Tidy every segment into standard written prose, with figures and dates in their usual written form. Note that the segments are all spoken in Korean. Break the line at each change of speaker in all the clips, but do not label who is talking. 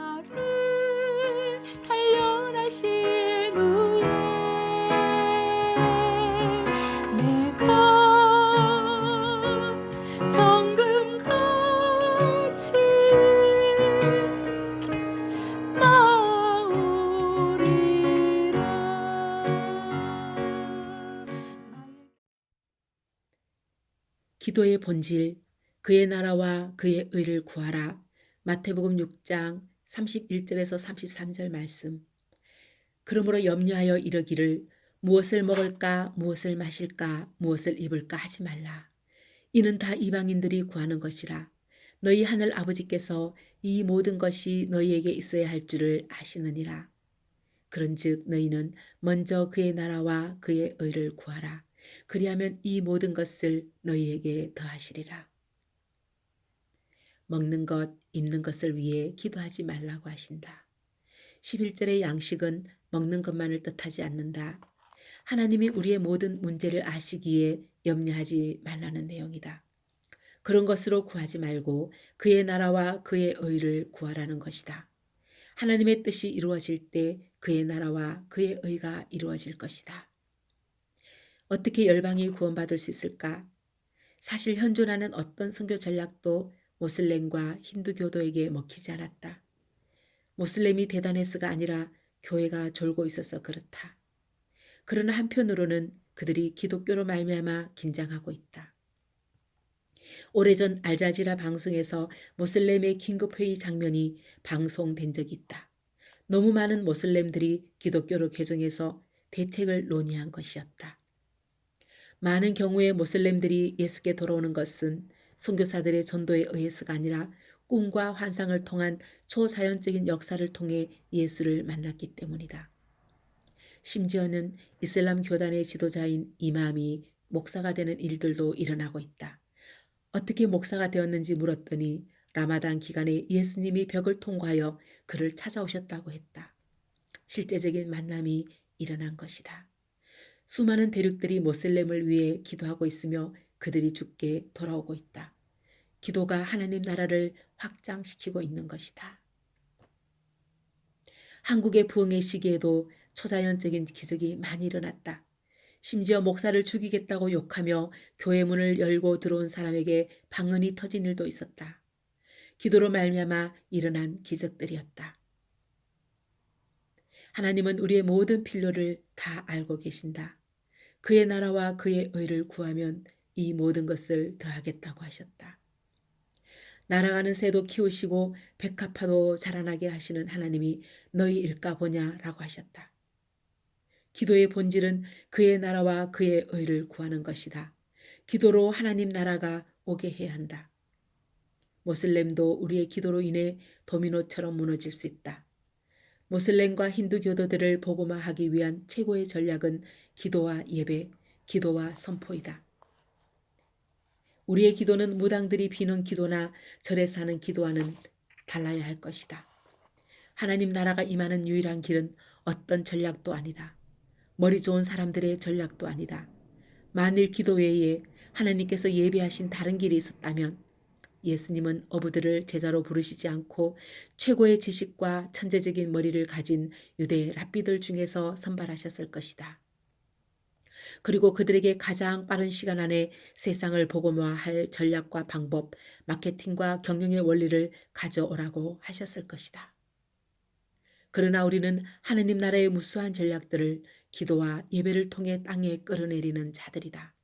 나를 단련하신 후에 내가 정금같이 나오리라.
기도의 본질, 그의 나라와 그의 의를 구하라. 마태복음 6장 31절에서 33절 말씀. 그러므로 염려하여 이르기를 무엇을 먹을까, 무엇을 마실까, 무엇을 입을까 하지 말라. 이는 다 이방인들이 구하는 것이라. 너희 하늘 아버지께서 이 모든 것이 너희에게 있어야 할 줄을 아시느니라. 그런즉 너희는 먼저 그의 나라와 그의 의를 구하라. 그리하면 이 모든 것을 너희에게 더하시리라. 먹는 것, 입는 것을 위해 기도하지 말라고 하신다. 11절의 양식은 먹는 것만을 뜻하지 않는다. 하나님이 우리의 모든 문제를 아시기에 염려하지 말라는 내용이다. 그런 것으로 구하지 말고 그의 나라와 그의 의를 구하라는 것이다. 하나님의 뜻이 이루어질 때 그의 나라와 그의 의가 이루어질 것이다. 어떻게 열방이 구원받을 수 있을까? 사실 현존하는 어떤 선교 전략도 모슬렘과 힌두교도에게 먹히지 않았다. 모슬렘이 대단해서가 아니라 교회가 졸고 있어서 그렇다. 그러나 한편으로는 그들이 기독교로 말미암아 긴장하고 있다. 오래전 알자지라 방송에서 모슬렘의 긴급회의 장면이 방송된 적이 있다. 너무 많은 모슬렘들이 기독교로 개종해서 대책을 논의한 것이었다. 많은 경우에 모슬렘들이 예수께 돌아오는 것은 선교사들의 전도에 의해서가 아니라 꿈과 환상을 통한 초자연적인 역사를 통해 예수를 만났기 때문이다. 심지어는 이슬람 교단의 지도자인 이맘이 목사가 되는 일들도 일어나고 있다. 어떻게 목사가 되었는지 물었더니 라마단 기간에 예수님이 벽을 통과하여 그를 찾아오셨다고 했다. 실제적인 만남이 일어난 것이다. 수많은 대륙들이 모슬렘을 위해 기도하고 있으며 그들이 죽게 돌아오고 있다. 기도가 하나님 나라를 확장시키고 있는 것이다. 한국의 부흥의 시기에도 초자연적인 기적이 많이 일어났다. 심지어 목사를 죽이겠다고 욕하며 교회 문을 열고 들어온 사람에게 방언이 터진 일도 있었다. 기도로 말미암아 일어난 기적들이었다. 하나님은 우리의 모든 필요를 다 알고 계신다. 그의 나라와 그의 의를 구하면 이 모든 것을 더하겠다고 하셨다. 날아가는 새도 키우시고 백합화도 자라나게 하시는 하나님이 너희 일까 보냐라고 하셨다. 기도의 본질은 그의 나라와 그의 의를 구하는 것이다. 기도로 하나님 나라가 오게 해야 한다. 모슬렘도 우리의 기도로 인해 도미노처럼 무너질 수 있다. 모슬렘과 힌두교도들을 복음화하기 위한 최고의 전략은 기도와 예배, 기도와 선포이다. 우리의 기도는 무당들이 비는 기도나 절에서 하는 기도와는 달라야 할 것이다. 하나님 나라가 임하는 유일한 길은 어떤 전략도 아니다. 머리 좋은 사람들의 전략도 아니다. 만일 기도 외에 하나님께서 예비하신 다른 길이 있었다면 예수님은 어부들을 제자로 부르시지 않고 최고의 지식과 천재적인 머리를 가진 유대 랍비들 중에서 선발하셨을 것이다. 그리고 그들에게 가장 빠른 시간 안에 세상을 복음화할 전략과 방법, 마케팅과 경영의 원리를 가져오라고 하셨을 것이다. 그러나 우리는 하느님 나라의 무수한 전략들을 기도와 예배를 통해 땅에 끌어내리는 자들이다.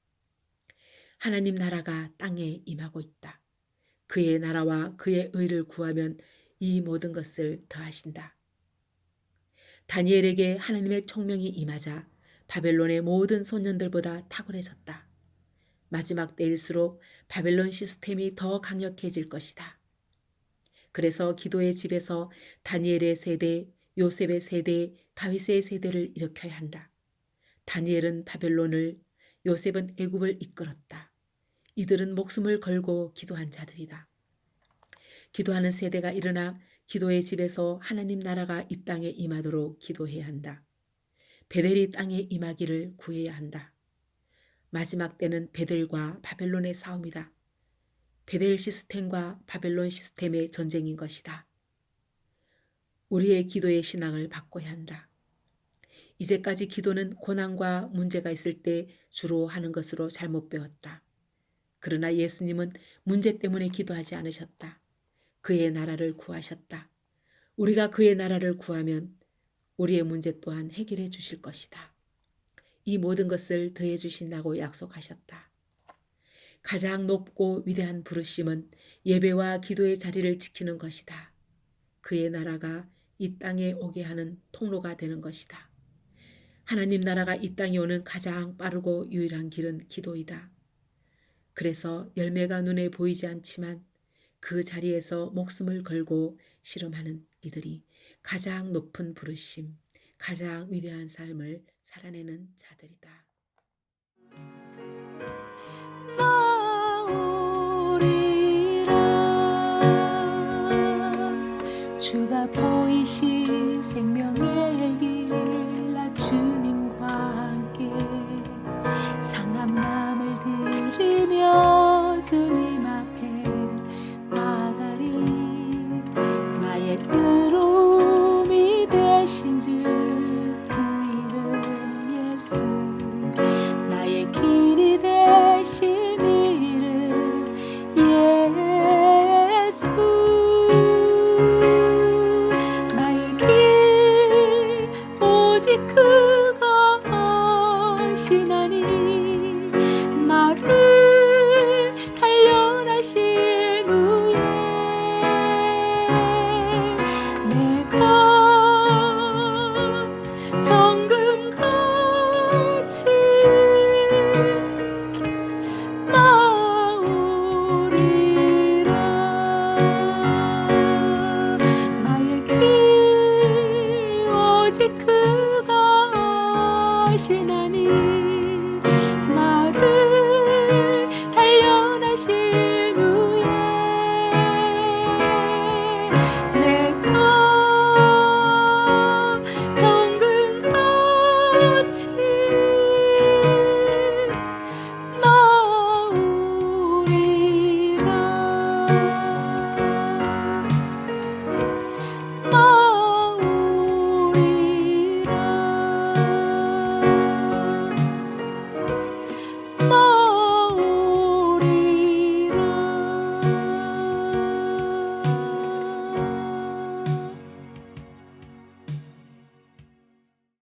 하나님 나라가 땅에 임하고 있다. 그의 나라와 그의 의를 구하면 이 모든 것을 더하신다. 다니엘에게 하나님의 총명이 임하자 바벨론의 모든 소년들보다 탁월해졌다. 마지막 때일수록 바벨론 시스템이 더 강력해질 것이다. 그래서 기도의 집에서 다니엘의 세대, 요셉의 세대, 다윗의 세대를 일으켜야 한다. 다니엘은 바벨론을, 요셉은 애굽을 이끌었다. 이들은 목숨을 걸고 기도한 자들이다. 기도하는 세대가 일어나 기도의 집에서 하나님 나라가 이 땅에 임하도록 기도해야 한다. 베델이 땅에 임하기를 구해야 한다. 마지막 때는 베델과 바벨론의 싸움이다. 베델 시스템과 바벨론 시스템의 전쟁인 것이다. 우리의 기도의 신앙을 바꿔야 한다. 이제까지 기도는 고난과 문제가 있을 때 주로 하는 것으로 잘못 배웠다. 그러나 예수님은 문제 때문에 기도하지 않으셨다. 그의 나라를 구하셨다. 우리가 그의 나라를 구하면 우리의 문제 또한 해결해 주실 것이다. 이 모든 것을 더해 주신다고 약속하셨다. 가장 높고 위대한 부르심은 예배와 기도의 자리를 지키는 것이다. 그의 나라가 이 땅에 오게 하는 통로가 되는 것이다. 하나님 나라가 이 땅에 오는 가장 빠르고 유일한 길은 기도이다. 그래서 열매가 눈에 보이지 않지만 그 자리에서 목숨을 걸고 씨름하는 이들이 가장 높은 부르심, 가장 위대한 삶을 살아내는 자들이다.
나오리라 주가 보이신 생명의